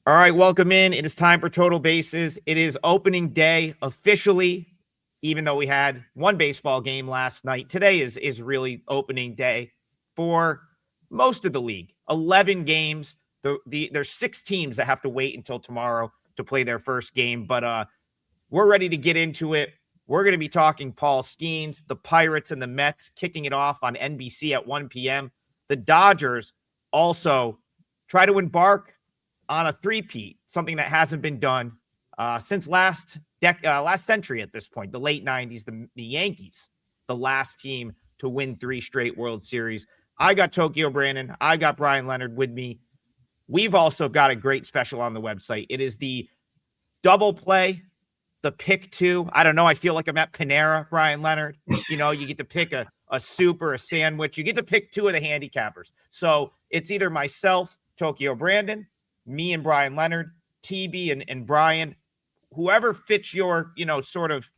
All right, welcome in. It is time for Total Bases. It is opening day officially, even though we had one baseball game last night. Today is really opening day for most of the league. 11 games. There's 6 teams that have to wait until tomorrow to play their first game, but we're ready to get into it. We're going to be talking Paul Skeens, the Pirates and the Mets kicking it off on NBC at 1 p.m. The Dodgers also try to embark on a three-peat, something that hasn't been done since last century at this point, the late 90s. The Yankees, the last team to win 3 straight World Series. I got Tokyo Brandon. I got Bryan Leonard with me. We've also got a great special on the website. It is the double play, the pick 2. I don't know. I feel like I'm at Panera, Bryan Leonard. You know, you get to pick a soup or a sandwich. You get to pick 2 of the handicappers. So it's either myself, Tokyo Brandon, me and Bryan Leonard, TB and Brian, whoever fits your, sort of,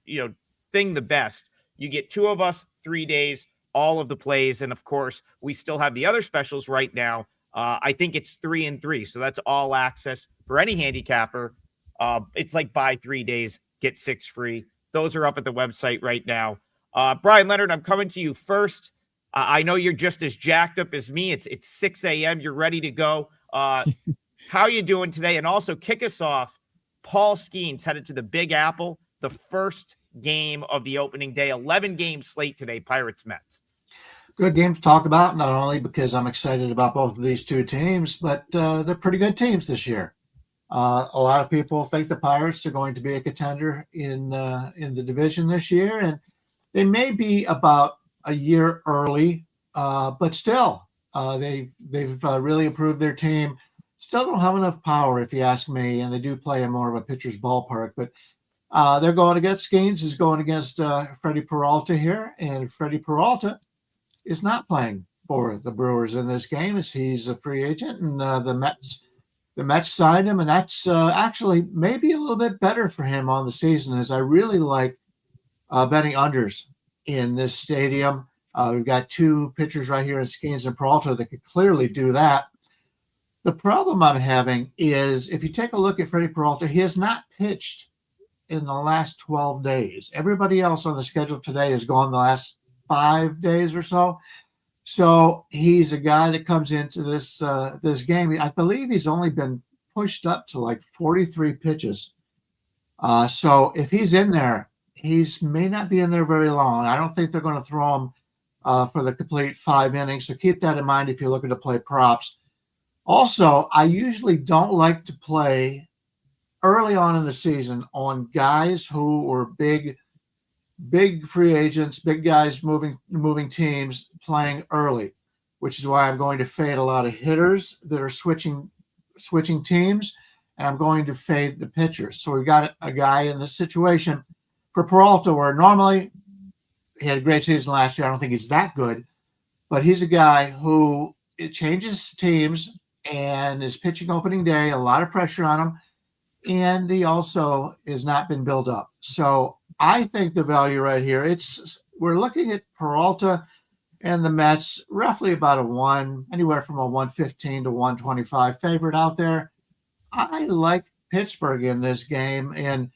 thing the best. You get 2 of us, 3 days, all of the plays. And of course, we still have the other specials right now. I think it's 3 and 3. So that's all access for any handicapper. It's like buy 3 days, get 6 free. Those are up at the website right now. Bryan Leonard, I'm coming to you first. I know you're just as jacked up as me. It's 6 a.m. You're ready to go. How are you doing today? And also kick us off. Paul Skeens headed to the Big Apple, the first game of the opening day. 11-game slate today, Pirates-Mets. Good game to talk about, not only because I'm excited about both of these 2 teams, but they're pretty good teams this year. A lot of people think the Pirates are going to be a contender in the division this year, and they may be about a year early, but still, they've really improved their team. Still don't have enough power, if you ask me, and they do play in more of a pitcher's ballpark. But they're going against Skeens is going against Freddie Peralta here, and Freddie Peralta is not playing for the Brewers in this game, as he's a free agent, and the Mets signed him, and that's actually maybe a little bit better for him on the season, as I really like betting unders in this stadium. We've got 2 pitchers right here in Skeens and Peralta that could clearly do that. The problem I'm having is if you take a look at Freddie Peralta, he has not pitched in the last 12 days. Everybody else on the schedule today has gone the last 5 days or so. So he's a guy that comes into this game. I believe he's only been pushed up to like 43 pitches. So if he's in there, may not be in there very long. I don't think they're going to throw him for the complete 5 innings. So keep that in mind if you're looking to play props. Also, I usually don't like to play early on in the season on guys who are big free agents, big guys moving teams playing early, which is why I'm going to fade a lot of hitters that are switching teams, and I'm going to fade the pitchers. So we've got a guy in this situation for Peralta where normally he had a great season last year. I don't think he's that good, but he's a guy who it changes teams and is pitching opening day, a lot of pressure on him, and he also has not been built up. So I think the value right here, we're looking at Peralta and the Mets roughly about anywhere from a 115 to 125 favorite out there. I like Pittsburgh in this game, and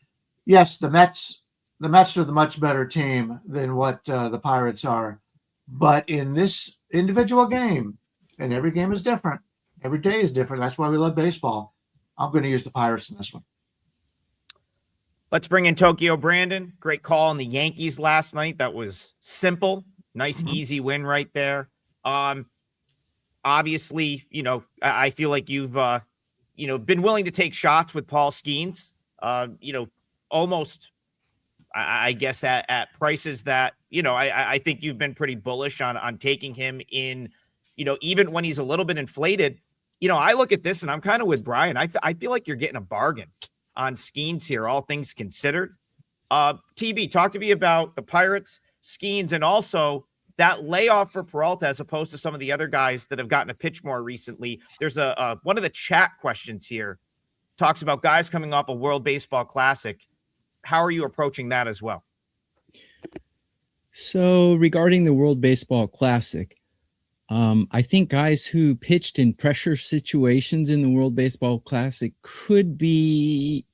yes, the Mets are the much better team than what the Pirates are, but in this individual game, and every game is different, every day is different. That's why we love baseball. I'm going to use the Pirates in this one. Let's bring in Tokyo Brandon. Great call on the Yankees last night. That was simple. Nice, easy win right there. Obviously, I feel like you've, been willing to take shots with Paul Skeens, almost, I guess, at prices that, I think you've been pretty bullish on taking him in, even when he's a little bit inflated. I look at this and I'm kind of with Brian. I feel like you're getting a bargain on Skeens here, all things considered. TB, talk to me about the Pirates, Skeens, and also that layoff for Peralta as opposed to some of the other guys that have gotten a pitch more recently. There's one of the chat questions here talks about guys coming off a World Baseball Classic. How are you approaching that as well? So regarding the World Baseball Classic, I think guys who pitched in pressure situations in the World Baseball Classic could be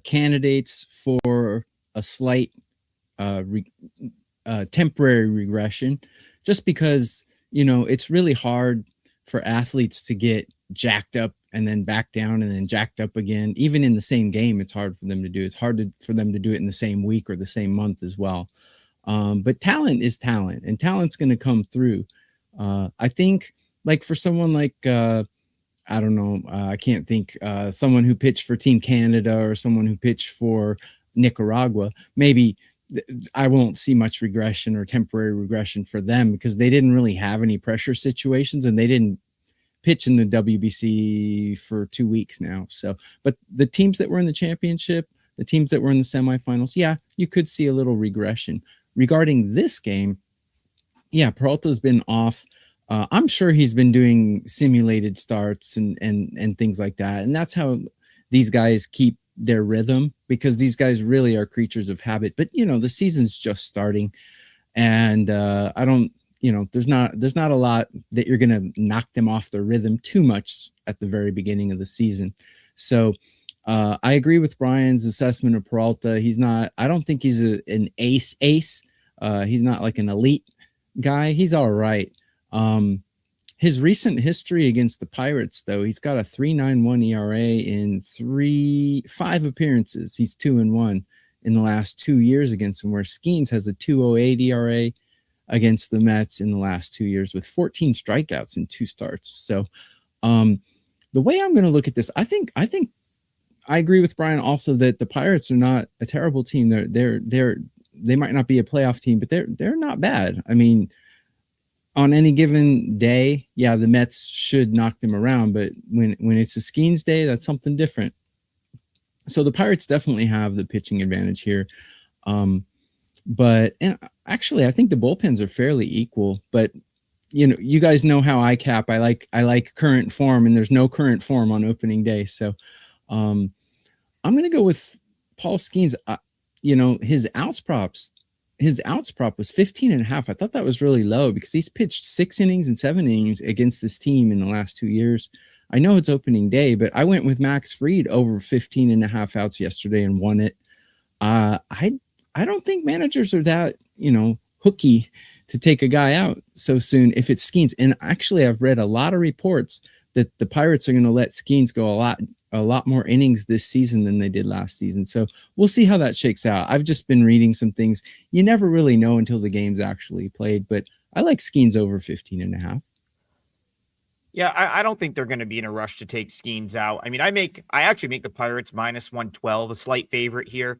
candidates for a slight temporary regression, just because, it's really hard for athletes to get jacked up and then back down and then jacked up again. Even in the same game, it's hard for them to do. It's hard for them to do it in the same week or the same month as well. But talent is talent, and talent's going to come through. I think, like, for someone like, I don't know, I can't think, someone who pitched for Team Canada or someone who pitched for Nicaragua, maybe I won't see much regression or temporary regression for them because they didn't really have any pressure situations and they didn't pitch in the WBC for 2 weeks now. So, but the teams that were in the championship, the teams that were in the semifinals, yeah, you could see a little regression. Regarding this game, yeah, Peralta's been off. I'm sure he's been doing simulated starts and things like that. And that's how these guys keep their rhythm, because these guys really are creatures of habit. But, the season's just starting, and I don't, there's not a lot that you're going to knock them off their rhythm too much at the very beginning of the season. So I agree with Brian's assessment of Peralta. I don't think he's an ace. He's not like an elite guy. He's all right. His recent history against the Pirates, though, he's got a 3.91 ERA in 5 appearances. He's 2-1 in the last 2 years against them, where Skeens has a 2.08 ERA against the Mets in the last 2 years with 14 strikeouts in 2 starts. So the way I'm going to look at this, I think I agree with Brian also that the Pirates are not a terrible team. They might not be a playoff team, but they're not bad. I mean, on any given day, yeah, the Mets should knock them around, but when it's a Skeens day, that's something different. So the Pirates definitely have the pitching advantage here. But actually, I think the bullpens are fairly equal. But you guys know how I cap. I like current form, and there's no current form on opening day. So I'm going to go with Paul Skeens. His outs prop was 15.5. I thought that was really low because he's pitched 6 innings and 7 innings against this team in the last 2 years. I know it's opening day, but I went with Max Fried over 15.5 outs yesterday and won it. I don't think managers are that, hooky to take a guy out so soon if it's Skeens. And actually, I've read a lot of reports that the Pirates are going to let Skeens go a lot more innings this season than they did last season. So we'll see how that shakes out. I've just been reading some things. You never really know until the game's actually played, but I like Skeens over 15.5. Yeah, I don't think they're going to be in a rush to take Skeens out. I mean, I actually make the Pirates minus 112 a slight favorite here.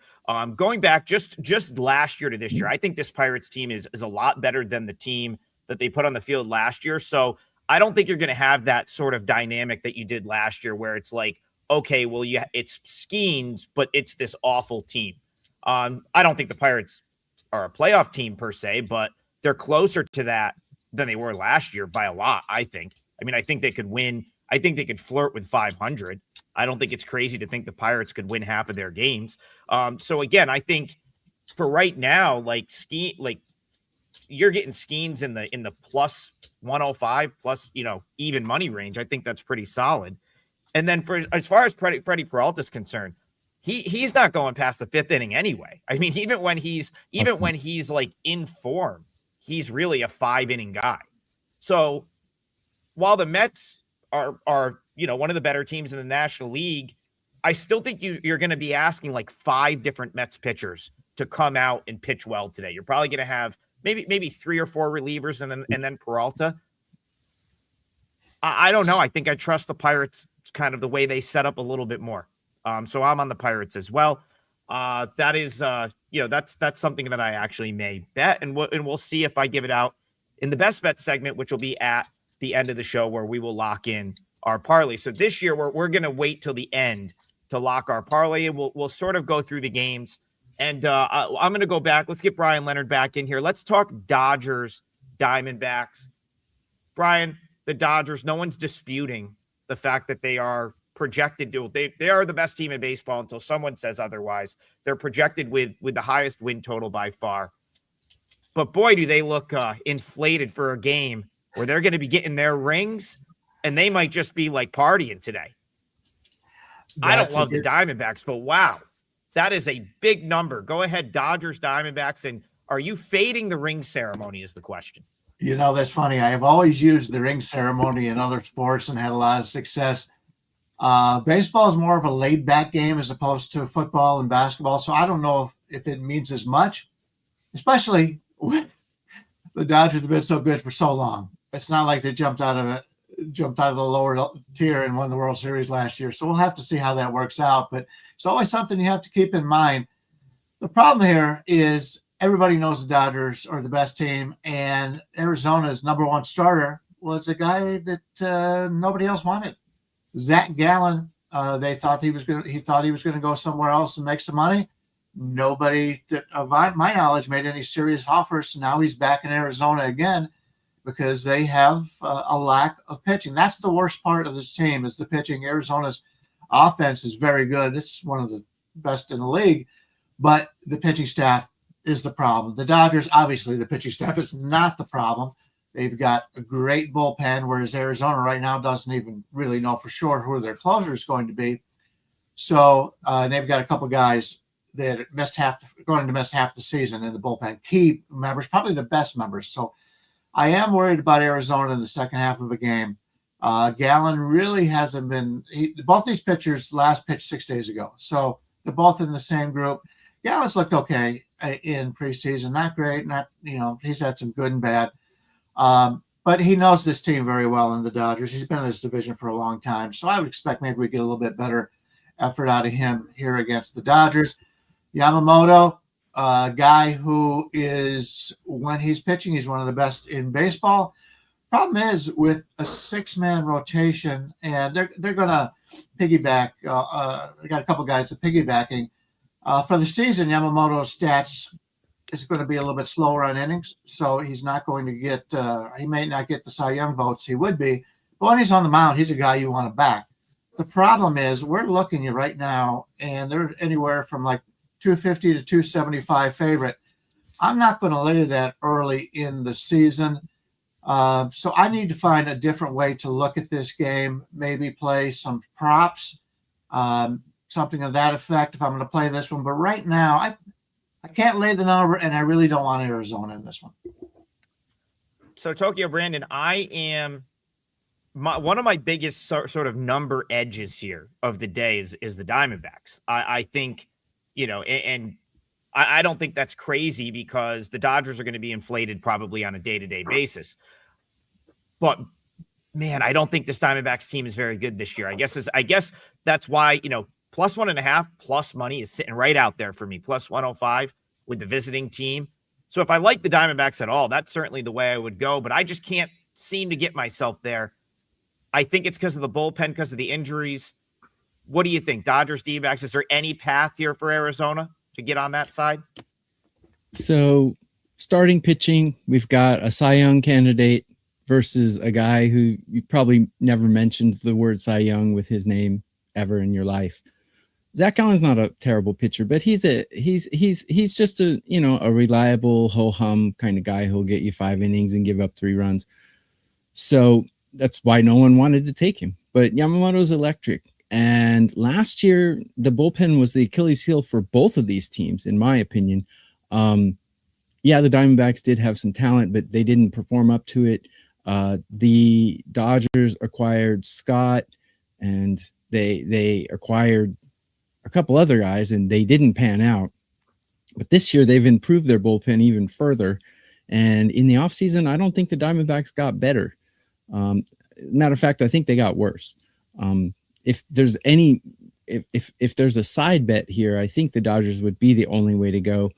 Going back just last year to this year, I think this Pirates team is a lot better than the team that they put on the field last year. So I don't think you're going to have that sort of dynamic that you did last year, where it's like, okay, well, it's Skeens, but it's this awful team. I don't think the Pirates are a playoff team per se, but they're closer to that than they were last year by a lot, I think. I mean, I think they could win. I think they could flirt with 500. I don't think it's crazy to think the Pirates could win half of their games. So again, I think for right now, you're getting Skeens in the plus 105 plus, even money range. I think that's pretty solid. And then as far as Freddie Peralta is concerned, he's not going past the 5th inning anyway. I mean, even when he's like in form, he's really a 5-inning guy. So while the Mets are one of the better teams in the National League, I still think you're going to be asking like 5 different Mets pitchers to come out and pitch well today. You're probably going to have maybe 3 or 4 relievers and then Peralta. I don't know. I think I trust the Pirates kind of the way they set up a little bit more. So I'm on the Pirates as well. That is, that's something that I actually may bet, and we'll see if I give it out in the best bet segment, which will be at the end of the show, where we will lock in our parlay. So this year we're going to wait till the end to lock our parlay, and we'll sort of go through the games. And I'm going to go back. Let's get Bryan Leonard back in here. Let's talk Dodgers, Diamondbacks. Brian, the Dodgers, no one's disputing the fact that they are projected to, they are the best team in baseball until someone says otherwise. They're projected with the highest win total by far. But boy, do they look inflated for a game where they're going to be getting their rings and they might just be like partying today. I don't love the Diamondbacks, but wow, that is a big number. Go ahead, Dodgers, Diamondbacks. And are you fading the ring ceremony is the question. You know, that's funny. I have always used the ring ceremony in other sports and had a lot of success. Baseball is more of a laid back game as opposed to football and basketball. So I don't know if it means as much, especially with the Dodgers have been so good for so long. It's not like they jumped out of the lower tier and won the World Series last year. So we'll have to see how that works out. But it's always something you have to keep in mind. The problem here is everybody knows the Dodgers are the best team, and Arizona's number one starter was a guy that nobody else wanted. Zach Gallen. They thought he was going to go somewhere else and make some money. Nobody, of my knowledge, made any serious offers. Now he's back in Arizona again because they have a lack of pitching. That's the worst part of this team is the pitching. Arizona's offense is very good. It's one of the best in the league, but the pitching staff is the problem. The Dodgers, obviously, the pitching staff is not the problem. They've got a great bullpen, whereas Arizona right now doesn't even really know for sure who their closer is going to be. So they've got a couple guys that going to miss half the season in the bullpen. Key members, probably the best members. So I am worried about Arizona in the second half of the game. Gallen really hasn't been. Both these pitchers last pitched 6 days ago, so they're both in the same group. Gallen's looked okay in preseason, not great. He's had some good and bad, but he knows this team very well in the Dodgers. He's been in this division for a long time, so I would expect maybe we get a little bit better effort out of him here against the Dodgers. Yamamoto, a guy who is, when he's pitching, he's one of the best in baseball. Problem is with a 6-man rotation, and they're going to piggyback. They got a couple guys that piggybacking. For the season, Yamamoto's stats is going to be a little bit slower on innings, so he's not going to get. He may not get the Cy Young votes he would be, but when he's on the mound, he's a guy you want to back. The problem is we're looking at right now, and they're anywhere from like 250 to 275 favorite. I'm not going to lay that early in the season. So I need to find a different way to look at this game, maybe play some props, something of that effect if I'm going to play this one. But right now, I can't lay the number, and I really don't want Arizona in this one. So Tokyo Brandon, I am one of my biggest sort of number edges here of the day is the Diamondbacks. I think, and I don't think that's crazy because the Dodgers are going to be inflated probably on a day-to-day basis. But man, I don't think this Diamondbacks team is very good this year. I guess that's why, plus 1.5 plus money is sitting right out there for me. Plus 105 with the visiting team. So if I like the Diamondbacks at all, that's certainly the way I would go, but I just can't seem to get myself there. I think it's because of the bullpen, because of the injuries. What do you think? Dodgers, D-backs, is there any path here for Arizona to get on that side? So starting pitching, we've got a Cy Young candidate versus a guy who you probably never mentioned the word Cy Young with his name ever in your life. Zach Gallen's not a terrible pitcher, but he's just a reliable ho-hum kind of guy who'll get you 5 innings and give up 3 runs. So that's why no one wanted to take him. But Yamamoto's electric. And last year, the bullpen was the Achilles heel for both of these teams, in my opinion. The Diamondbacks did have some talent, but they didn't perform up to it. The Dodgers acquired Scott, and they acquired a couple other guys, and they didn't pan out. But this year, they've improved their bullpen even further. And in the offseason, I don't think the Diamondbacks got better. Matter of fact, I think they got worse. If there's a side bet here, I think the Dodgers would be the only way to go.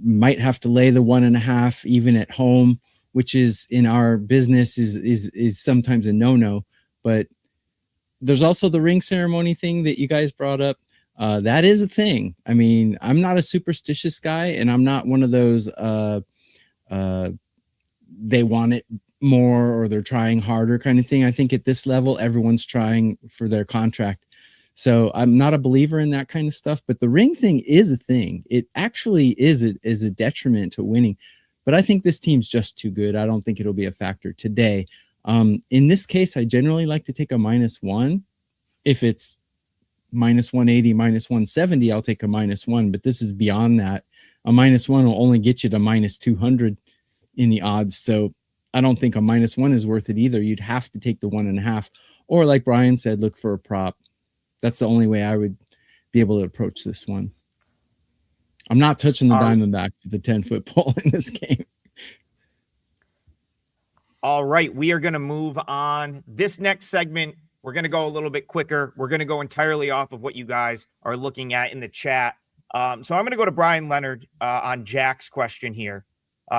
Might have to lay the 1.5 even at home, which is in our business is sometimes a no-no. But there's also the ring ceremony thing that you guys brought up. That is a thing. I mean, I'm not a superstitious guy, and I'm not one of those they want it more or they're trying harder kind of thing. I think at this level, everyone's trying for their contract. So I'm not a believer in that kind of stuff, but the ring thing is a thing. It actually is a detriment to winning but I think this team's just too good. I don't think it'll be a factor today. In this case, I generally like to take a -1. If it's -180, -170, I'll take a -1, but this is beyond that. A -1 will only get you to -200 in the odds. So I don't think a -1 is worth it either. You'd have to take the 1.5, or like Brian said, look for a prop. That's the only way I would be able to approach this one. I'm not touching the Diamondbacks with the 10-foot pole in this game. All right, we are going to move on. This next segment, we're going to go a little bit quicker. We're going to go entirely off of what you guys are looking at in the chat. So I'm going to go to Bryan Leonard on Jack's question here,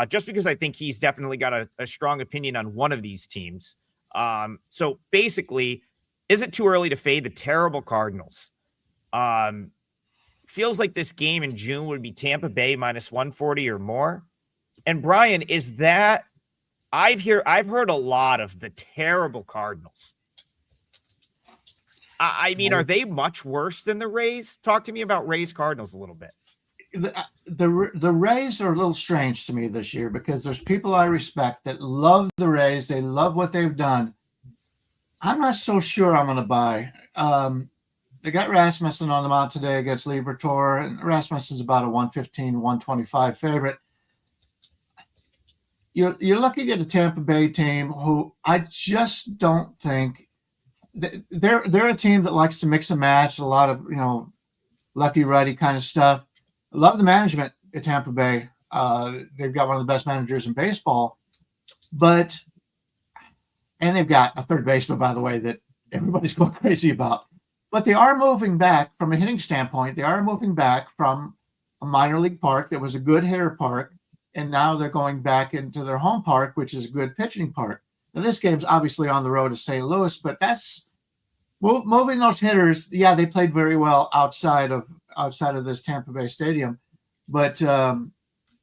just because I think he's definitely got a strong opinion on one of these teams. So basically, is it too early to fade the terrible Cardinals? Feels like this game in June would be Tampa Bay -140 or more. And Brian, is that I've heard a lot of the terrible Cardinals. I mean, are they much worse than the Rays? Talk to me about Rays Cardinals a little bit. The Rays are a little strange to me this year because there's people I respect that love the Rays. They love what they've done. I'm not so sure I'm going to buy. They got Rasmussen on the mound today against Liberatore, and Rasmussen's about a 115, 125 favorite. You're looking at a Tampa Bay team who I just don't think they're a team that likes to mix and match a lot of lefty righty kind of stuff. I love the management at Tampa Bay. They've got one of the best managers in baseball, and they've got a third baseman, by the way, that everybody's going crazy about. But they are moving back from a hitting standpoint. They are moving back from a minor league park that was a good hitter park, and now they're going back into their home park, which is a good pitching park. Now, this game's obviously on the road to St. Louis, but that's moving those hitters. Yeah, they played very well outside of this Tampa Bay stadium, but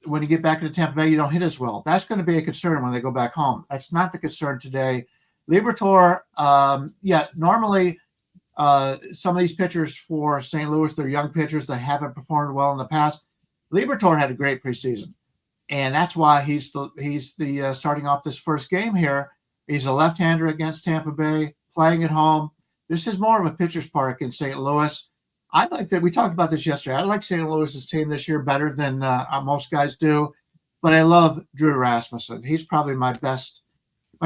when you get back into Tampa Bay, you don't hit as well. That's going to be a concern when they go back home. That's not the concern today. Liberatore, normally some of these pitchers for St. Louis, they're young pitchers that haven't performed well in the past. Liberatore had a great preseason, and that's why he's the starting off this first game here. He's a left-hander against Tampa Bay, playing at home. This is more of a pitcher's park in St. Louis. I like that. We talked about this yesterday. I like St. Louis's team this year better than most guys do, but I love Drew Rasmussen. He's probably my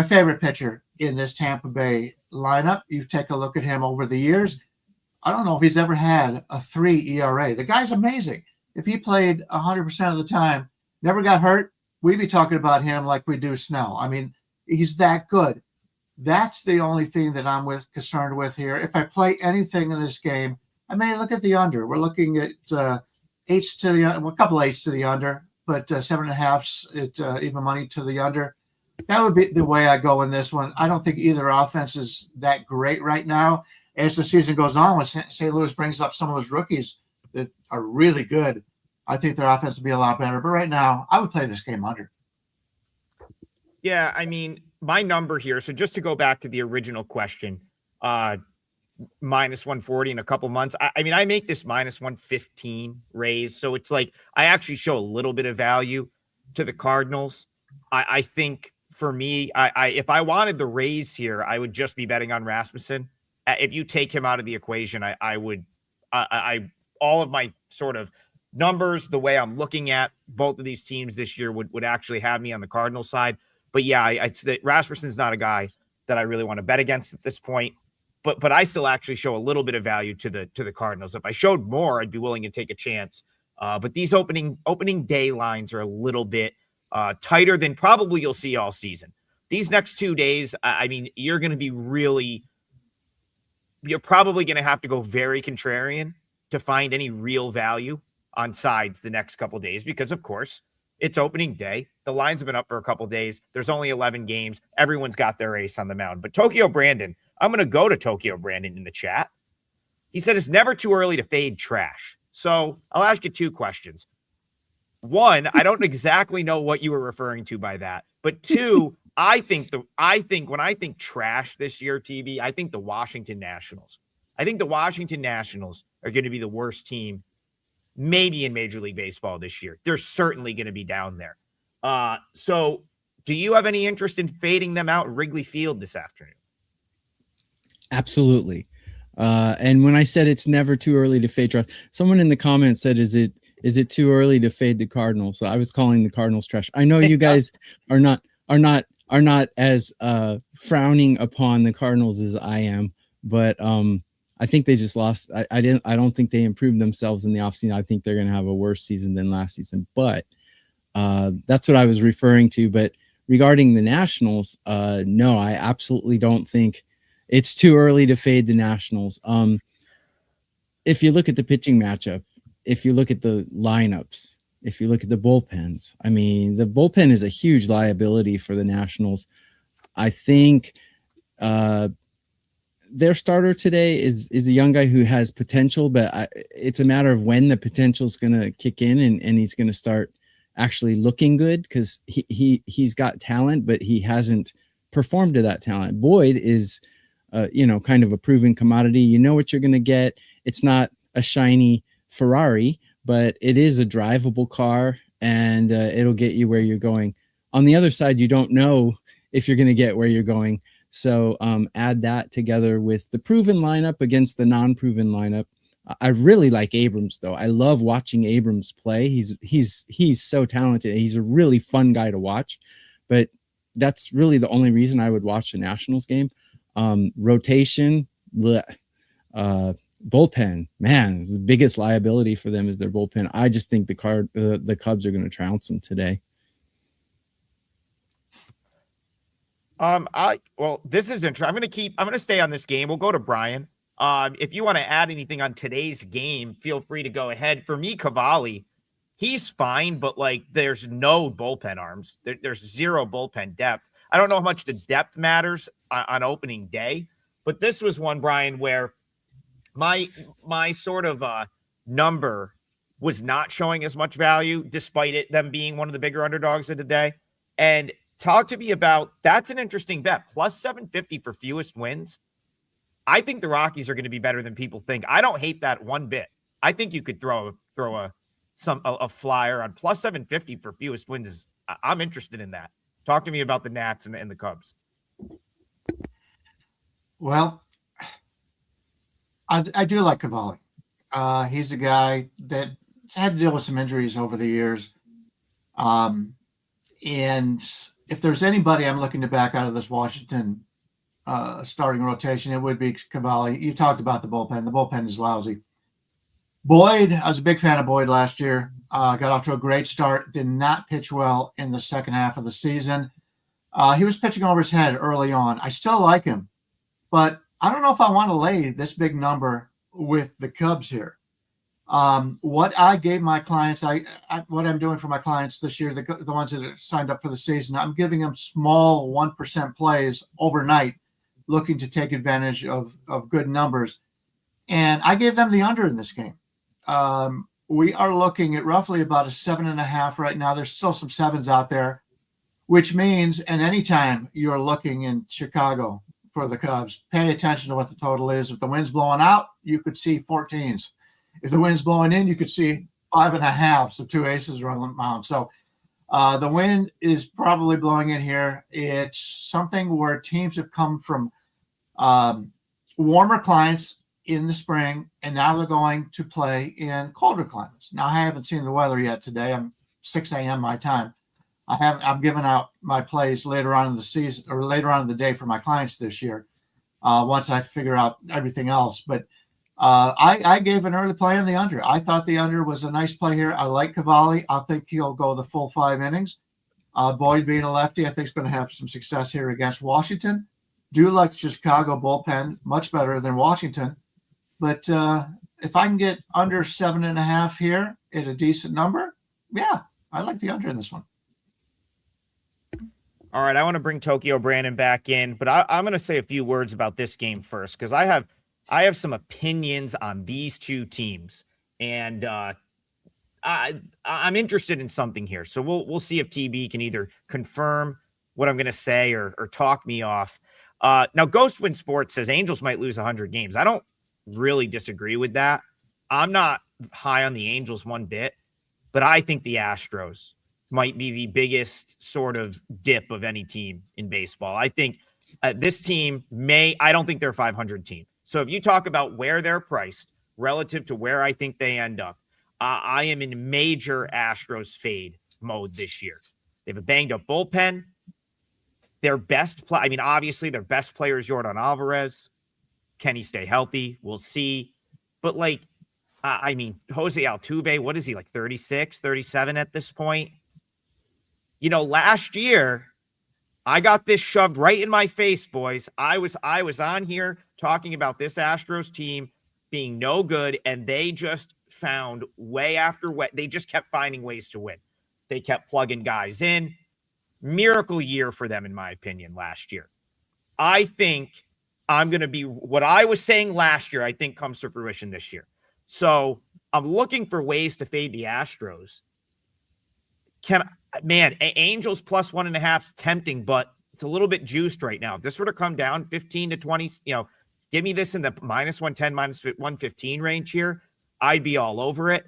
favorite pitcher in this Tampa Bay lineup. You take a look at him over the years. I don't know if he's ever had a 3 ERA. The guy's amazing. If he played 100% of the time, never got hurt, we'd be talking about him like we do Snell. I mean, he's that good. That's the only thing that I'm concerned with here. If I play anything in this game, I may look at the under. We're looking at eights to the a couple eights to the under, but 7.5s at even money to the under. That would be the way I go in this one. I don't think either offense is that great right now. As the season goes on, when St. Louis brings up some of those rookies that are really good, I think their offense will be a lot better. But right now, I would play this game under. Yeah, I mean, my number here, so just to go back to the original question, -140 in a couple months. I mean, I make this -115 raise. So it's like I actually show a little bit of value to the Cardinals. I think for me, if I wanted the raise here, I would just be betting on Rasmussen. If you take him out of the equation, I would all of my sort of numbers, the way I'm looking at both of these teams this year would actually have me on the Cardinals side. But yeah, Rasmussen's not a guy that I really want to bet against at this point. But I still actually show a little bit of value to the Cardinals. If I showed more, I'd be willing to take a chance. But these opening day lines are a little bit tighter than probably you'll see all season. These next 2 days, I mean, you're probably going to have to go very contrarian to find any real value on sides the next couple days because, of course, it's opening day. The lines have been up for a couple days. There's only 11 games. Everyone's got their ace on the mound. But Tokyo Brandon, I'm going to go to Tokyo Brandon in the chat. He said it's never too early to fade trash. So I'll ask you 2 questions. 1, I don't exactly know what you were referring to by that. But 2, I think when I think trash this year, TV, I think the Washington Nationals. I think the Washington Nationals are going to be the worst team maybe in Major League Baseball this year. They're certainly going to be down there. So do you have any interest in fading them out at Wrigley Field this afternoon? Absolutely. And when I said it's never too early to fade trash, someone in the comments said, is it too early to fade the Cardinals? So I was calling the Cardinals trash. I know you guys are not as frowning upon the Cardinals as I am, but I think they just lost. I don't think they improved themselves in the offseason. I think they're going to have a worse season than last season, but that's what I was referring to. But regarding the Nationals, no, I absolutely don't think it's too early to fade the Nationals. If you look at the pitching matchup, if you look at the lineups, if you look at the bullpens, I mean, the bullpen is a huge liability for the Nationals. I think their starter today is a young guy who has potential, but it's a matter of when the potential is going to kick in and he's going to start actually looking good, because he's got talent, but he hasn't performed to that talent. Boyd is kind of a proven commodity. You know what you're going to get. It's not a shiny Ferrari, but it is a drivable car, and it'll get you where you're going. On the other side, you don't know if you're going to get where you're going. So add that together with the proven lineup against the non-proven lineup. I really like Abrams, though. I love watching Abrams play. He's so talented. He's a really fun guy to watch, but that's really the only reason I would watch the Nationals game. Rotation, bullpen, man, the biggest liability for them is their bullpen. I just think the Cubs are going to trounce them today. This is interesting. I'm going to stay on this game. We'll go to Brian. If you want to add anything on today's game, feel free to go ahead. For me, Cavalli, he's fine, but there's no bullpen arms. There's zero bullpen depth. I don't know how much the depth matters on opening day, but this was one, Brian, where my sort of number was not showing as much value, despite them being one of the bigger underdogs of the day. And talk to me about, that's an interesting bet. Plus 750 for fewest wins. I think the Rockies are going to be better than people think. I don't hate that one bit. I think you could throw a flyer on plus 750 for fewest wins. I'm interested in that. Talk to me about the Nats and the Cubs. Well, I do like Cavalli. He's a guy that had to deal with some injuries over the years. And if there's anybody I'm looking to back out of this Washington starting rotation, it would be Cavalli. You talked about the bullpen. The bullpen is lousy. Boyd, I was a big fan of Boyd last year. Got off to a great start. Did not pitch well in the second half of the season. He was pitching over his head early on. I still like him, but I don't know if I want to lay this big number with the Cubs here. What I gave my clients, what I'm doing for my clients this year, the ones that have signed up for the season, I'm giving them small 1% plays overnight, looking to take advantage of good numbers. And I gave them the under in this game. We are looking at roughly about a 7.5 right now. There's still some sevens out there, which means, and anytime you're looking in Chicago for the Cubs, pay attention to what the total is. If the wind's blowing out, you could see 14s. If the wind's blowing in, you could see 5.5. So 2 aces are on the mound. So the wind is probably blowing in here. It's something where teams have come from warmer climates in the spring, and now they're going to play in colder climates. Now, I haven't seen the weather yet today. I'm 6 a.m. my time. I'm giving out my plays later on in the season or later on in the day for my clients this year. Once I figure out everything else, but I gave an early play on the under. I thought the under was a nice play here. I like Cavalli. I think he'll go the full 5 innings. Boyd being a lefty, I think is going to have some success here against Washington. Do like the Chicago bullpen, much better than Washington. But if I can get under 7.5 here at a decent number, yeah, I like the under in this one. All right, I want to bring Tokyo Brandon back in, but I'm going to say a few words about this game first, because I have some opinions on these two teams, and I'm interested in something here. So we'll see if TB can either confirm what I'm going to say or talk me off. Now, Ghost Win Sports says Angels might lose 100 games. I don't really disagree with that. I'm not high on the Angels one bit, but I think the Astros might be the biggest sort of dip of any team in baseball. I think this team I don't think they're a 500 team. So if you talk about where they're priced relative to where I think they end up, I am in major Astros fade mode this year. They have a banged up bullpen. Their best play, I mean, obviously their best player is Yordan Alvarez. Can he stay healthy? We'll see. But like, I mean, Jose Altuve, what is he, like 36, 37 at this point? You know, last year, I got this shoved right in my face, boys. I was on here talking about this Astros team being no good, and they just found way after way. They just kept finding ways to win. They kept plugging guys in. Miracle year for them, in my opinion, last year. I think I'm going to be what I was saying last year, I think comes to fruition this year. So I'm looking for ways to fade the Astros. Angels plus 1.5 is tempting, but it's a little bit juiced right now. If this were to come down 15 to 20, give me this in the minus 110, minus 115 range here, I'd be all over it.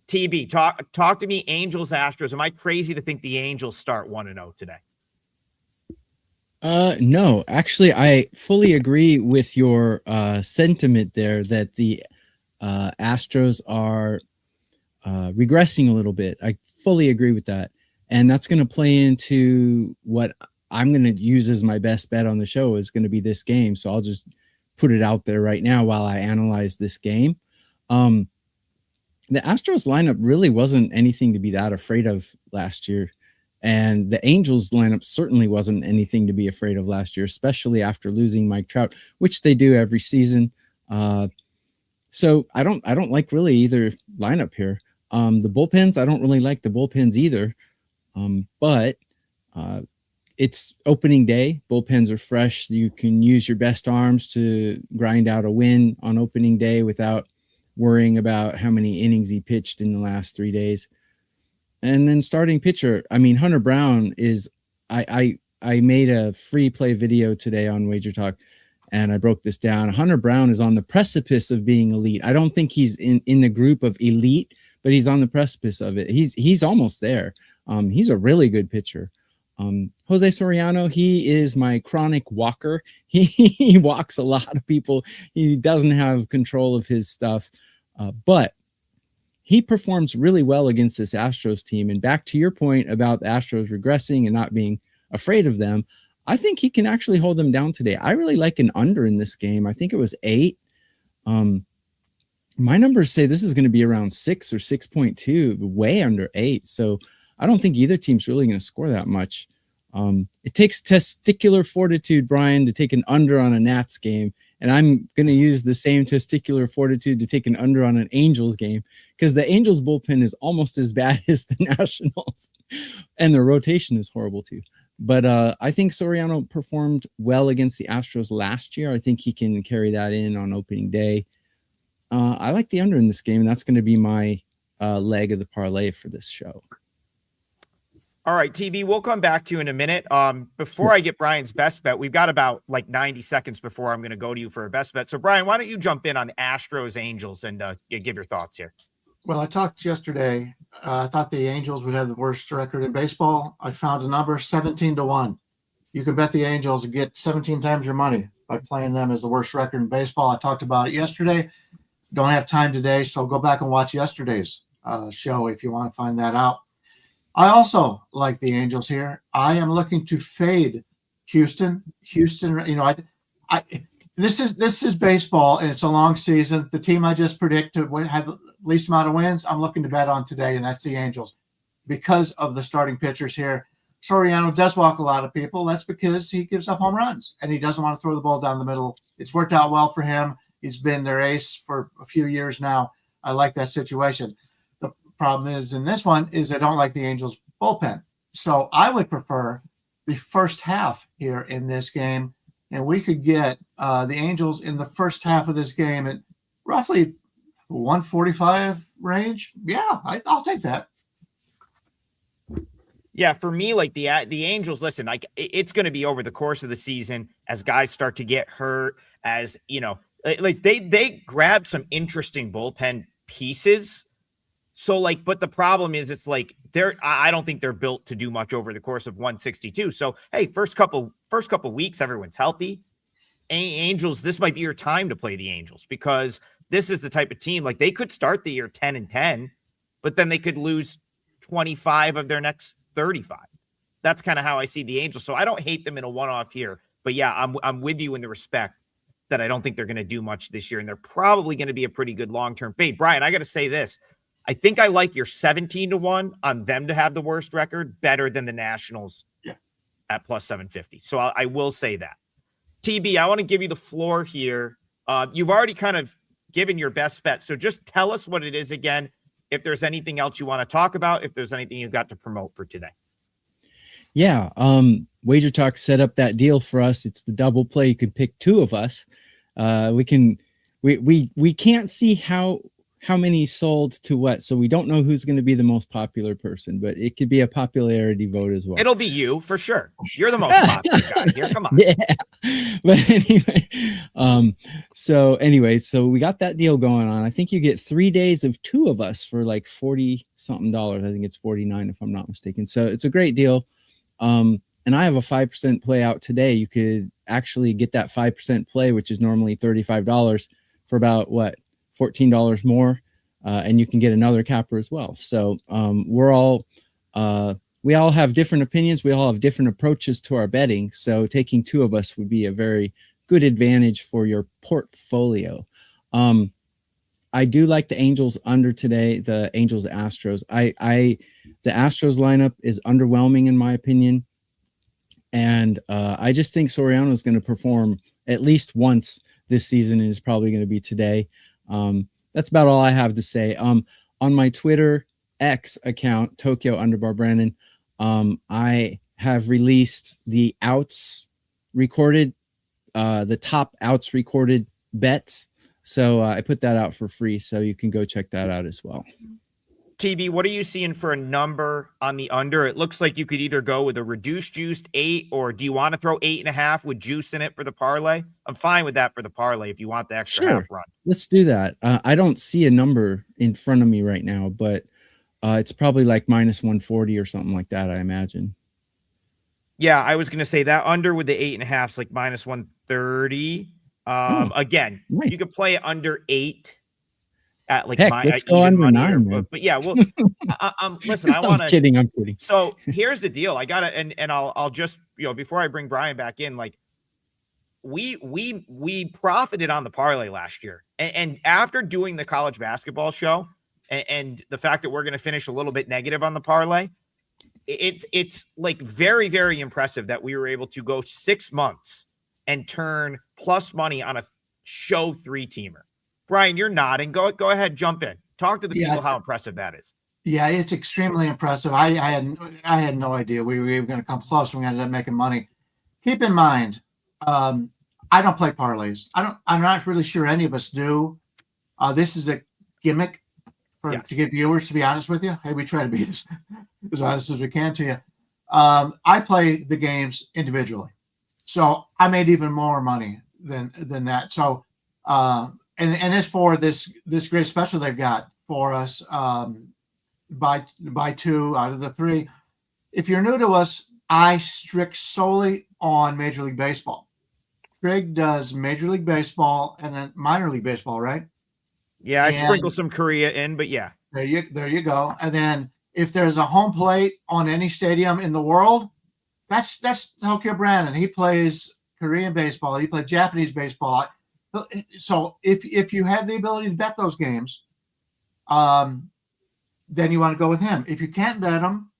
TB, talk to me, Angels, Astros. Am I crazy to think the Angels start 1-0 today? No, actually, I fully agree with your sentiment there that the Astros are regressing a little bit. I fully agree with that. And that's going to play into what I'm going to use as my best bet on the show is going to be this game. So I'll just put it out there right now while I analyze this game. The Astros lineup really wasn't anything to be that afraid of last year. And the Angels lineup certainly wasn't anything to be afraid of last year, especially after losing Mike Trout, which they do every season. So I don't like really either lineup here. The bullpens, I don't really like the bullpens either. But it's opening day. Bullpens are fresh. You can use your best arms to grind out a win on opening day without worrying about how many innings he pitched in the last 3 days. And then starting pitcher, I mean, Hunter Brown is, I made a free play video today on WagerTalk, and I broke this down. Hunter Brown is on the precipice of being elite. I don't think he's in the group of elite, but he's on the precipice of it. He's almost there. He's a really good pitcher. Jose Soriano, he is my chronic walker. He walks a lot of people. He doesn't have control of his stuff, but he performs really well against this Astros team. And back to your point about the Astros regressing and not being afraid of them, I think he can actually hold them down today. I really like an under in this game. I think it was 8. My numbers say this is going to be around 6 or 6.2, way under 8. So I don't think either team's really going to score that much. It takes testicular fortitude, Brian, to take an under on a Nats game. And I'm going to use the same testicular fortitude to take an under on an Angels game because the Angels bullpen is almost as bad as the Nationals and their rotation is horrible too. But I think Soriano performed well against the Astros last year. I think he can carry that in on opening day. I like the under in this game, and that's going to be my leg of the parlay for this show. All right, TB, we'll come back to you in a minute. Before I get Brian's best bet, we've got about like 90 seconds before I'm going to go to you for a best bet. So, Brian, why don't you jump in on Astros Angels and give your thoughts here? Well, I talked yesterday. I thought the Angels would have the worst record in baseball. I found a number 17-1. You can bet the Angels and get 17 times your money by playing them as the worst record in baseball. I talked about it yesterday. Don't have time today, so go back and watch yesterday's show if you want to find that out. I also like the Angels here. I am looking to fade Houston. Houston, this is baseball and it's a long season. The team I just predicted would have the least amount of wins, I'm looking to bet on today, and that's the Angels because of the starting pitchers here. Soriano does walk a lot of people. That's because he gives up home runs and he doesn't want to throw the ball down the middle. It's worked out well for him. He's been their ace for a few years now. I like that situation. The problem is in this one is I don't like the Angels bullpen. So I would prefer the first half here in this game. And we could get the Angels in the first half of this game at roughly 145 range. Yeah, I'll take that. Yeah, for me, like the Angels, listen, like it's going to be over the course of the season as guys start to get hurt, as like they grab some interesting bullpen pieces. So like, but the problem is it's like I don't think they're built to do much over the course of 162. So hey, first couple weeks, everyone's healthy. Angels, this might be your time to play the Angels because this is the type of team like they could start the year 10-10, but then they could lose 25 of their next 35. That's kind of how I see the Angels. So I don't hate them in a one-off here, but yeah, I'm with you in the respect that I don't think they're going to do much this year, and they're probably going to be a pretty good long-term fade. Brian, I got to say this. I think I like your 17-1 on them to have the worst record better than the Nationals at plus 750. So I will say that. TB, I want to give you the floor here. You've already kind of given your best bet. So just tell us what it is again. If there's anything else you want to talk about, if there's anything you've got to promote for today. Yeah. WagerTalk set up that deal for us. It's the double play. You can pick two of us. We can't see how many sold to what, so we don't know who's going to be the most popular person, but it could be a popularity vote as well. It'll be you for sure. You're the most popular guy here. Come on. Yeah. But anyway, so we got that deal going on. I think you get 3 days of two of us for like $40 something. I think it's 49 if I'm not mistaken. So it's a great deal. And I have a 5% play out today. You could actually get that 5% play, which is normally $35 for about $14 more. And you can get another capper as well. So we all have different opinions. We all have different approaches to our betting. So taking two of us would be a very good advantage for your portfolio. I do like the Angels under today, the Angels Astros. The Astros lineup is underwhelming in my opinion. And I just think Soriano is going to perform at least once this season, and is probably going to be today. That's about all I have to say. On my Twitter X account, Tokyo_Brandon, I have released the outs recorded, the top outs recorded bets. So I put that out for free, so you can go check that out as well. TB, what are you seeing for a number on the under? It looks like you could either go with a reduced juiced 8, or do you want to throw 8.5 with juice in it for the parlay? I'm fine with that for the parlay if you want the extra half run. Let's do that. I don't see a number in front of me right now, but it's probably like minus 140 or something like that, I imagine. Yeah, I was going to say that under with the 8.5 is like minus 130. Again, nice. You could play it under 8. At like let's go under 9, but yeah, well, listen, I want to. I'm kidding. So here's the deal. I gotta, and I'll just, before I bring Brian back in, like we profited on the parlay last year, and after doing the college basketball show, and the fact that we're going to finish a little bit negative on the parlay, it's like very, very impressive that we were able to go 6 months and turn plus money on a show 3-teamer. Brian, you're nodding. Go ahead, jump in. Talk to the people how impressive that is. Yeah, it's extremely impressive. I had no idea we were even going to come close. We ended up making money. Keep in mind, I don't play parlays. I'm not really sure any of us do. This is a gimmick to get viewers. To be honest with you, hey, we try to be as honest as we can to you. I play the games individually, so I made even more money than that. So. And it's for this great special they've got for us, buy 2 out of the 3. If you're new to us, I strict solely on Major League Baseball. Trig does Major League Baseball and then minor league baseball, right? Yeah, I sprinkle some Korea in, but yeah. There you go. And then if there's a home plate on any stadium in the world, that's Tokyo Brandon. He plays Korean baseball. He plays Japanese baseball. So if you have the ability to bet those games, then you want to go with him. If you can't bet them,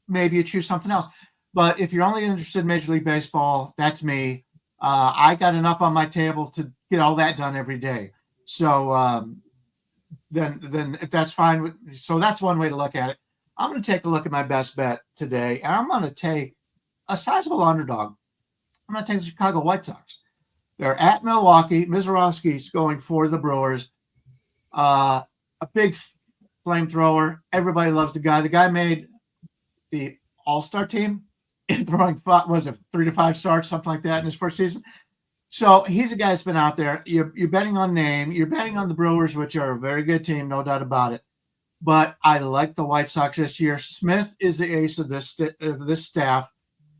maybe you choose something else. But if you're only interested in Major League Baseball, that's me. I got enough on my table to get all that done every day. So then if that's fine. So that's one way to look at it. I'm going to take a look at my best bet today, and I'm going to take a sizable underdog. I'm going to take the Chicago White Sox. They're at Milwaukee. Mizorowski's going for the Brewers. A big flamethrower. Everybody loves the guy. The guy made the All-Star team, throwing 3 to 5 starts, something like that in his first season. So he's a guy that's been out there. You're betting on name. You're betting on the Brewers, which are a very good team, no doubt about it. but I like the White Sox this year. Smith is the ace of this staff.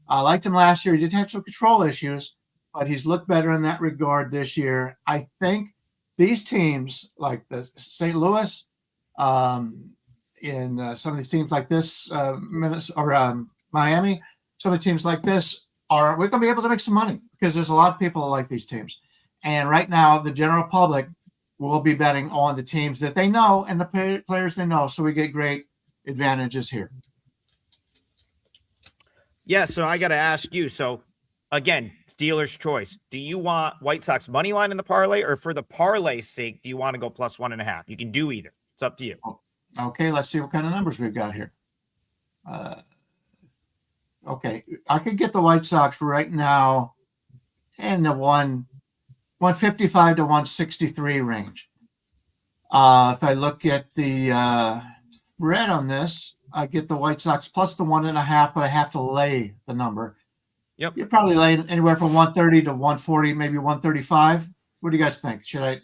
I liked him last year. He did have some control issues, but he's looked better in that regard this year. I think these teams like the St. Louis, in some of these teams like this, Miami, some of the teams like this we're going to be able to make some money because there's a lot of people that like these teams. And right now, the general public will be betting on the teams that they know and the players they know. So we get great advantages here. Yeah, so I got to ask you. So, again, dealer's choice. Do you want White Sox money line in the parlay, or for the parlay's sake, do you want to go plus 1.5? You can do either. It's up to you. Okay, let's see what kind of numbers we've got here. Okay, I could get the White Sox right now in the 155 to 163 range. If I look at the spread on this, I get the White Sox plus the 1.5, but I have to lay the number. Yep. You're probably laying anywhere from 130 to 140, maybe 135. What do you guys think? Should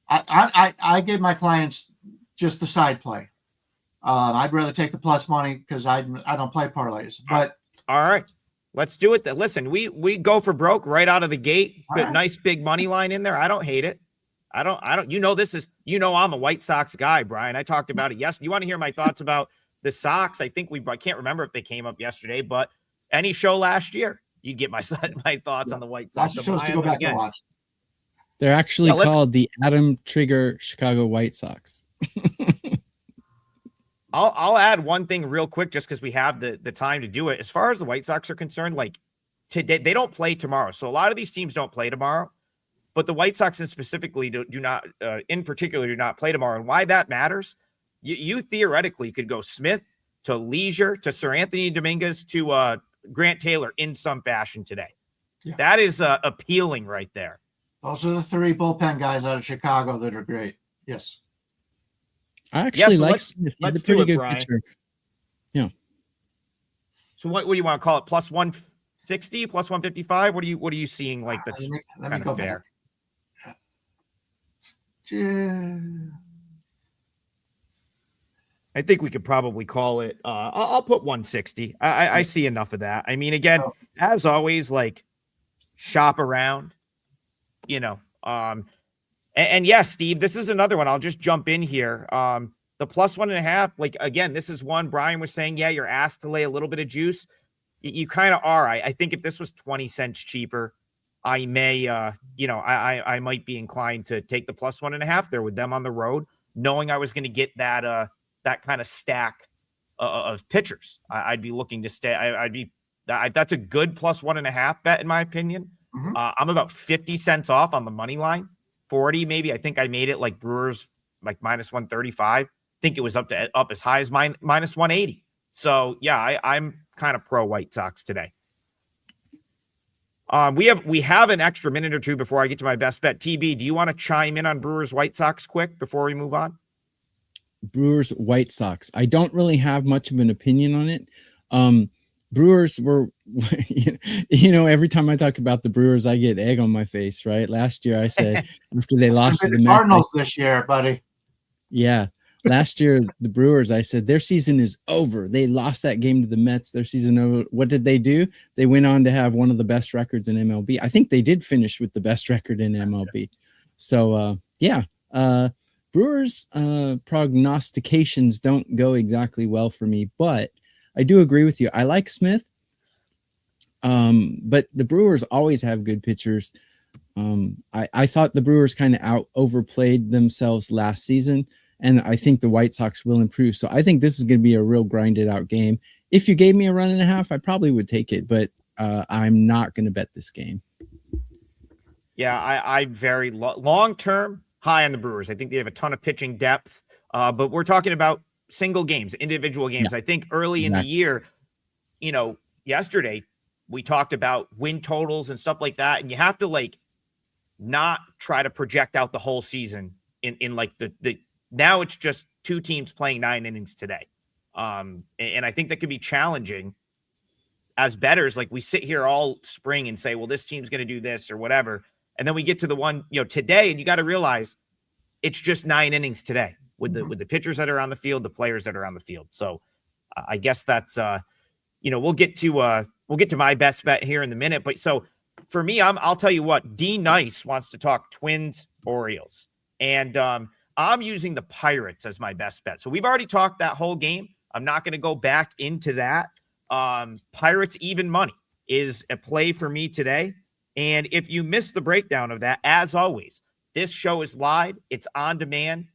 I give my clients just the side play. I'd rather take the plus money because I don't play parlays. But all right, let's do it then. Listen, we go for broke right out of the gate. Right. Nice big money line in there. I don't hate it. I don't. I'm a White Sox guy, Brian. I talked about it yesterday. You want to hear my thoughts about the Sox? I can't remember if they came up yesterday, but any show last year, you get my thoughts on the White Sox. That's supposed to go back and watch. They're actually called the Adam Trigger Chicago White Sox. I'll add one thing real quick, just because we have the time to do it. As far as the White Sox are concerned, like today, they don't play tomorrow. So a lot of these teams don't play tomorrow, but the White Sox specifically do not play tomorrow. And why that matters, you theoretically could go Smith to Leisure to Sir Anthony Dominguez to Grant Taylor in some fashion today. Yeah. That is appealing right there. Those are the three bullpen guys out of Chicago that are great. Yes. I actually like Smith. He's a pretty good pitcher. Yeah. So what do you want to call it? Plus 160, plus 155? What are you seeing like that's kind of fair? I think we could probably call it. I'll put 160. I see enough of that. I mean, again, as always, like shop around, And yes, Steve, this is another one. I'll just jump in here. The plus 1.5, like, again, this is one Brian was saying, yeah, you're asked to lay a little bit of juice. You kind of are. I think if this was 20 cents cheaper, I may, I might be inclined to take the plus 1.5 there with them on the road, knowing I was going to get that kind of stack of pitchers. I'd be looking to stay. That's a good plus 1.5 bet in my opinion. Mm-hmm. I'm about 50 cents off on the money line. 40 maybe. I think I made it like Brewers like minus 135. I think it was up as high as minus 180. So yeah, I'm kind of pro White Sox today. We have an extra minute or two before I get to my best bet. TB, do you want to chime in on Brewers White Sox quick before we move on? Brewers White Sox. I don't really have much of an opinion on it. Brewers were, every time I talk about the Brewers, I get egg on my face, right? Last year I said after they lost to the Cardinals this year, buddy. Yeah. Last year, the Brewers, I said, their season is over. They lost that game to the Mets. Their season over. What did they do? They went on to have one of the best records in MLB. I think they did finish with the best record in MLB. So, Brewers prognostications don't go exactly well for me, but I do agree with you. I like Smith, but the Brewers always have good pitchers. I thought the Brewers kind of overplayed themselves last season, and I think the White Sox will improve. So I think this is going to be a real grinded out game. If you gave me a run and a half, I probably would take it, but I'm not going to bet this game. Yeah, I very long-term high on the Brewers. I think they have a ton of pitching depth, but we're talking about single games, individual games. Yeah, I think early in the year, yesterday we talked about win totals and stuff like that. And you have to not try to project out the whole season in like the now it's just two teams playing 9 innings today. And I think that could be challenging as bettors. Like we sit here all spring and say, well, this team's going to do this or whatever. And then we get to the one, today, and you got to realize it's just 9 innings today. with the pitchers that are on the field, the players that are on the field. So I guess that's we'll get to my best bet here in a minute. But so for me, I'll tell you what, D Nice wants to talk Twins Orioles, and I'm using the Pirates as my best bet. So we've already talked that whole game. I'm not going to go back into that. Pirates even money is a play for me today. And if you missed the breakdown of that, as always, this show is live. It's on demand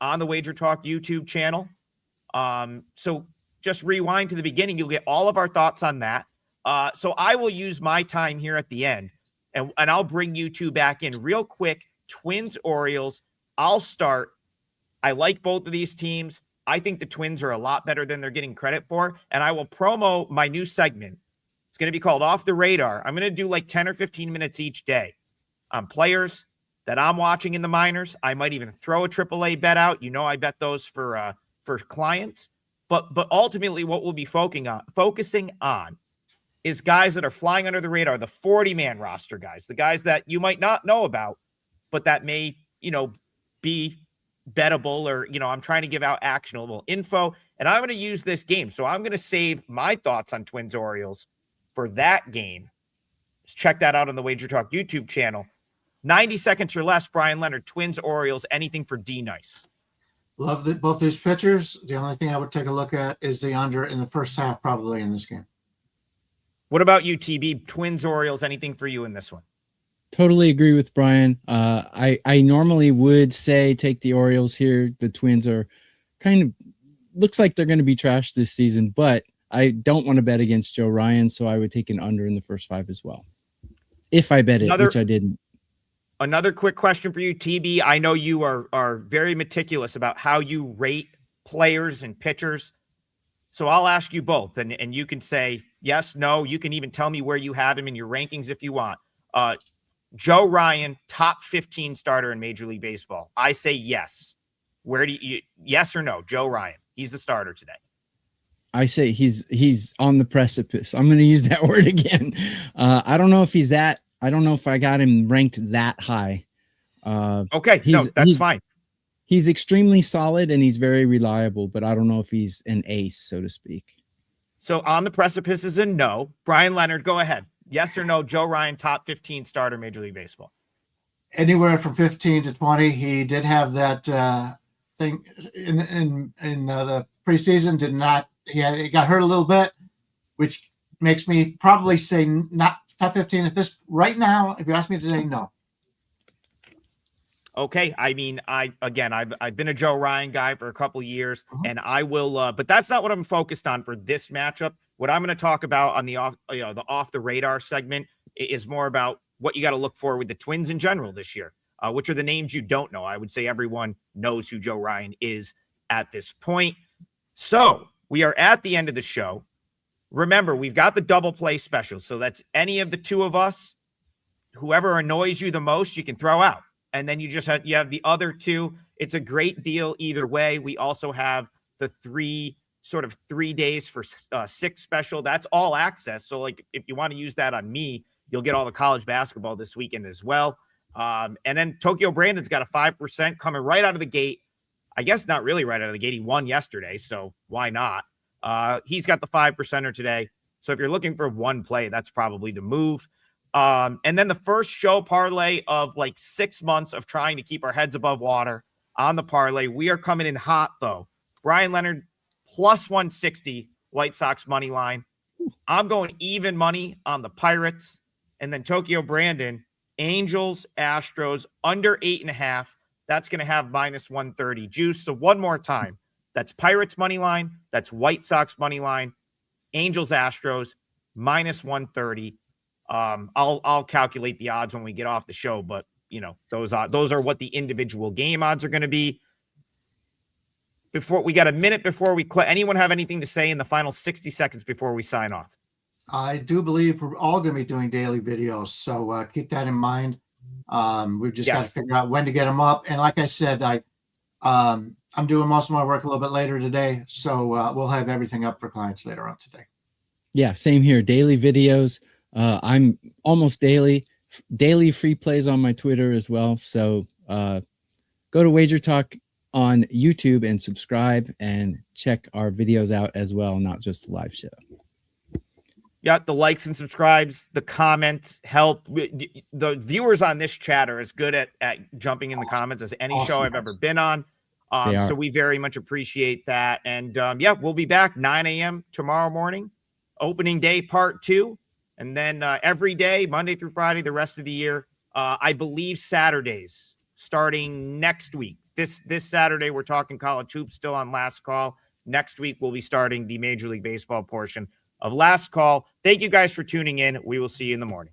on the WagerTalk YouTube channel. So just rewind to the beginning. You'll get all of our thoughts on that. So I will use my time here at the end, and I'll bring you two back in real quick. Twins, Orioles. I'll start. I like both of these teams. I think the Twins are a lot better than they're getting credit for. And I will promo my new segment. It's going to be called Off the Radar. I'm going to do like 10 or 15 minutes each day on players that I'm watching in the minors. I might even throw a AAA bet out. I bet those for clients. But ultimately, what we'll be focusing on is guys that are flying under the radar, the 40-man roster guys, the guys that you might not know about, but that may, be bettable, or, I'm trying to give out actionable info. And I'm going to use this game. So I'm going to save my thoughts on Twins Orioles for that game. Just check that out on the WagerTalk YouTube channel. 90 seconds or less, Bryan Leonard, Twins Orioles, anything for D Nice. Love both these pitchers. The only thing I would take a look at is the under in the first half, probably in this game. What about you, TB? Twins Orioles, anything for you in this one? Totally agree with Brian. I normally would say take the Orioles here. The Twins are kind of looks like they're going to be trash this season, but I don't want to bet against Joe Ryan, so I would take an under in the first 5 as well. If I bet it, which I didn't. Another quick question for you, TB. I know you are very meticulous about how you rate players and pitchers. So I'll ask you both, and you can say yes, no. You can even tell me where you have him in your rankings if you want. Joe Ryan, top 15 starter in Major League Baseball. I say yes. Where do you, yes or no? Joe Ryan, he's the starter today. I say he's on the precipice. I'm going to use that word again. I don't know if he's that. I don't know if I got him ranked that high. Okay, no, that's fine. He's extremely solid and he's very reliable, but I don't know if he's an ace, so to speak. So on the precipice is a no. Bryan Leonard, go ahead. Yes or no, Joe Ryan, top 15 starter Major League Baseball? Anywhere from 15 to 20. He did have that thing in the preseason. He got hurt a little bit, which makes me probably say not top 15 at this right now. If you ask me today, no. Okay. I mean, I've been a Joe Ryan guy for a couple of years, and I will, but that's not what I'm focused on for this matchup. What I'm going to talk about on the off the radar segment is more about what you got to look for with the Twins in general this year, which are the names you don't know. I would say everyone knows who Joe Ryan is at this point. So we are at the end of the show. Remember, we've got the double play special. So that's any of the two of us, whoever annoys you the most, you can throw out. And then you have the other two. It's a great deal either way. We also have the 3 days for 6 special. That's all access. So like if you want to use that on me, you'll get all the college basketball this weekend as well. And then Tokyo Brandon's got a 5% coming right out of the gate. I guess not really right out of the gate. He won yesterday, so why not? He's got the 5%er today. So if you're looking for one play, that's probably the move. And then the first show parlay of like 6 months of trying to keep our heads above water on the parlay. We are coming in hot though. Bryan Leonard plus 160 White Sox money line. I'm going even money on the Pirates. And then Tokyo Brandon, Angels, Astros under 8.5. That's going to have minus 130 juice. So one more time, that's Pirates money line. That's White Sox money line. Angels, Astros minus 130. I'll calculate the odds when we get off the show, but those are what the individual game odds are going to be. Before we got a minute before we anyone have anything to say in the final 60 seconds before we sign off? I do believe we're all going to be doing daily videos, so keep that in mind. We've just got to figure out when to get them up. And like I said, I'm doing most of my work a little bit later today, so we'll have everything up for clients later on today. Yeah, same here. Daily videos. I'm almost daily free plays on my Twitter as well. So go to WagerTalk on YouTube and subscribe and check our videos out as well, not just the live show. Yeah, the likes and subscribes, the comments help. The viewers on this chat are as good at jumping in the comments as any show I've ever been on. So we very much appreciate that. And yeah, we'll be back 9 a.m. tomorrow morning, opening day part 2. And then every day, Monday through Friday, the rest of the year, I believe Saturdays starting next week. This Saturday, we're talking college hoops still on Last Call. Next week, we'll be starting the Major League Baseball portion of Last Call. Thank you guys for tuning in. We will see you in the morning.